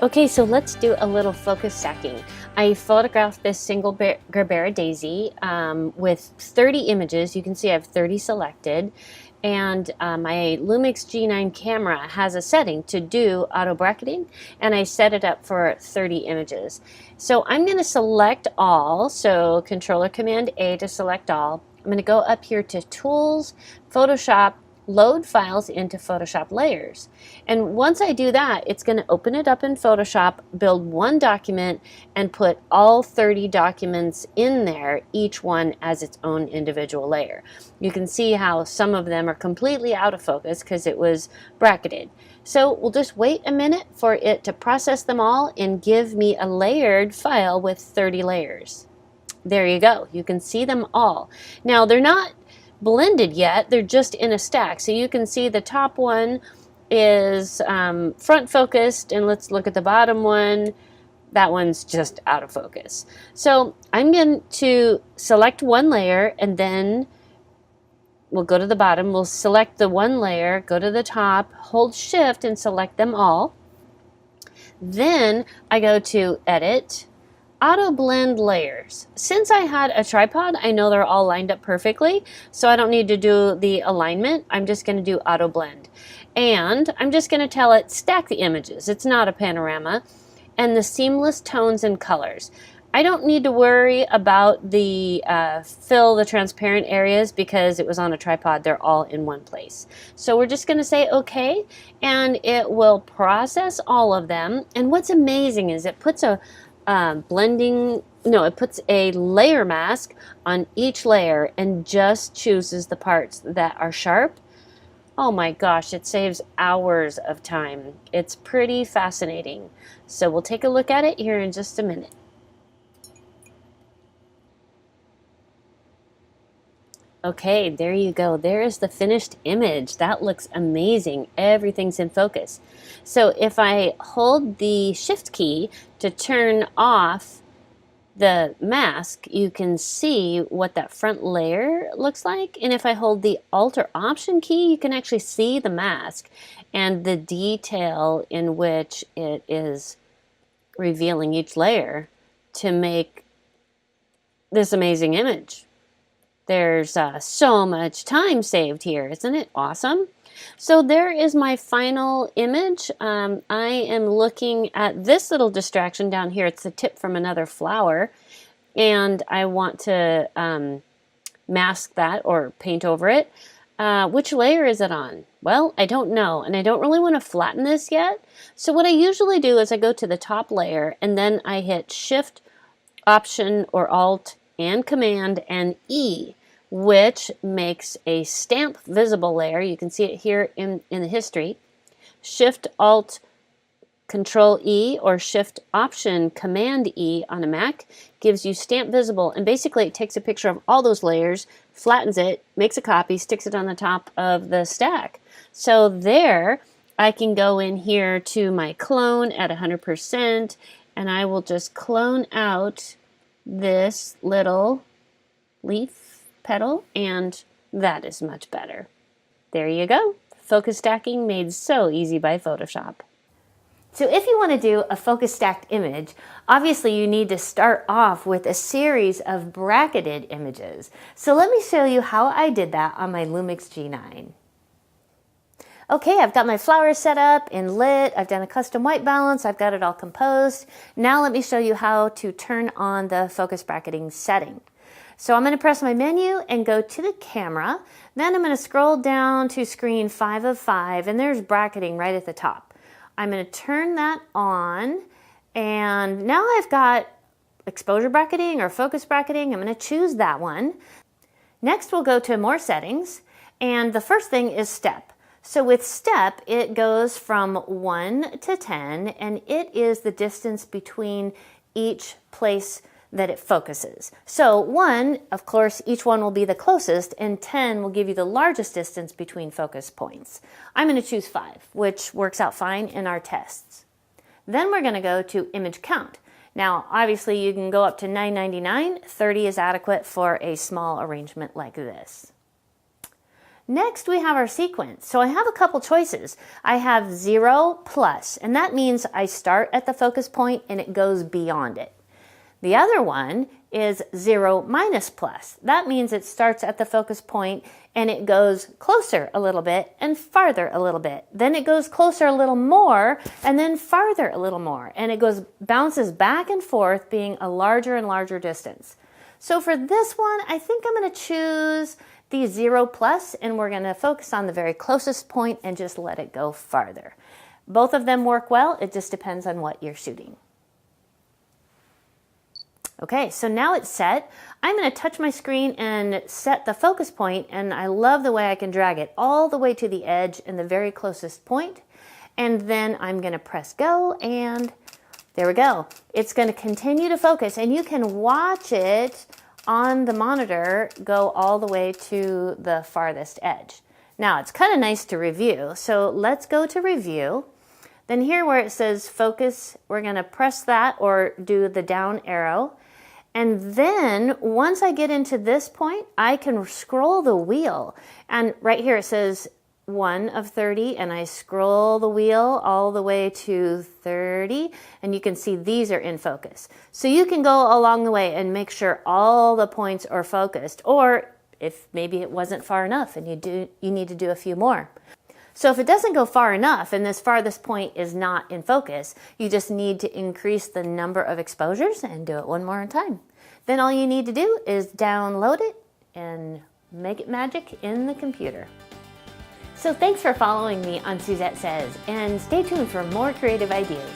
Okay, so let's do a little focus stacking. I photographed this single Gerbera daisy with 30 images. You can see I have 30 selected. And my Lumix G9 camera has a setting to do auto bracketing, and I set it up for 30 images. So I'm going to select all, so Controller Command A to select all. I'm going to go up here to Tools, Photoshop, load files into Photoshop layers. And once I do that, it's going to open it up in Photoshop, build one document, and put all 30 documents in there, each one as its own individual layer. You can see how some of them are completely out of focus because it was bracketed. So we'll just wait a minute for it to process them all and give me a layered file with 30 layers. There you go. You can see them all. Now they're not blended yet, they're just in a stack. So you can see the top one is front focused, and let's look at the bottom one. That one's just out of focus. So I'm going to select one layer, and then we'll go to the bottom. We'll select the one layer, go to the top, hold shift and select them all. Then I go to edit, auto blend layers. Since I had a tripod, I know they're all lined up perfectly, so I don't need to do the alignment. I'm just going to do auto blend. And I'm just going to tell it stack the images. It's not a panorama. And the seamless tones and colors. I don't need to worry about the fill the transparent areas because it was on a tripod. They're all in one place. So we're just going to say okay, and it will process all of them. And what's amazing is it puts a it puts a layer mask on each layer and just chooses the parts that are sharp. Oh my gosh, it saves hours of time. It's pretty fascinating. So we'll take a look at it here in just a minute. Okay, there you go. There is the finished image. That looks amazing. Everything's in focus. So if I hold the Shift key to turn off the mask, you can see what that front layer looks like. And if I hold the Alt or Option key, you can actually see the mask and the detail in which it is revealing each layer to make this amazing image. There's so much time saved here. Isn't it awesome? So there is my final image. I am looking at this little distraction down here. It's the tip from another flower. And I want to mask that or paint over it. Which layer is it on? Well, I don't know. And I don't really want to flatten this yet. So what I usually do is I go to the top layer and then I hit Shift, Option, or Alt, and Command, and E, which makes a stamp visible layer. You can see it here in the history. Shift Alt Control E or Shift Option Command E on a Mac gives you stamp visible, and basically it takes a picture of all those layers, flattens it, makes a copy, sticks it on the top of the stack. So there I can go in here to my clone at 100%, and I will just clone out this little leaf petal, and that is much better. There you go. Focus stacking made so easy by Photoshop. So if you want to do a focus stacked image, obviously you need to start off with a series of bracketed images. So let me show you how I did that on my Lumix G9. Okay, I've got my flowers set up and lit. I've done a custom white balance. I've got it all composed. Now let me show you how to turn on the focus bracketing setting. So I'm going to press my menu and go to the camera. Then I'm going to scroll down to screen 5 of 5, and there's bracketing right at the top. I'm going to turn that on, and now I've got exposure bracketing or focus bracketing. I'm going to choose that one. Next we'll go to more settings, and the first thing is step. So with step, it goes from 1 to 10, and it is the distance between each place that it focuses. So 1, of course, each one will be the closest, and 10 will give you the largest distance between focus points. I'm going to choose 5, which works out fine in our tests. Then we're going to go to image count. Now, obviously, you can go up to 999. 30 is adequate for a small arrangement like this. Next, we have our sequence. So I have a couple choices. I have 0 plus, and that means I start at the focus point and it goes beyond it. The other one is 0 minus plus. That means it starts at the focus point and it goes closer a little bit and farther a little bit. Then it goes closer a little more and then farther a little more. And it bounces back and forth, being a larger and larger distance. So for this one, I think I'm going to choose the 0 plus, and we're going to focus on the very closest point and just let it go farther. Both of them work well. It just depends on what you're shooting. Okay, so now it's set. I'm going to touch my screen and set the focus point, and I love the way I can drag it all the way to the edge and the very closest point. And then I'm going to press go, and there we go. It's going to continue to focus, and you can watch it on the monitor go all the way to the farthest edge. Now, it's kind of nice to review, so let's go to review. Then here where it says focus, we're going to press that or do the down arrow. And then once I get into this point, I can scroll the wheel. And right here it says 1 of 30, and I scroll the wheel all the way to 30, and you can see these are in focus. So you can go along the way and make sure all the points are focused, or if maybe it wasn't far enough and you need to do a few more. So if it doesn't go far enough and this farthest point is not in focus, you just need to increase the number of exposures and do it one more time. Then all you need to do is download it and make it magic in the computer. So thanks for following me on Suzette Says, and stay tuned for more creative ideas.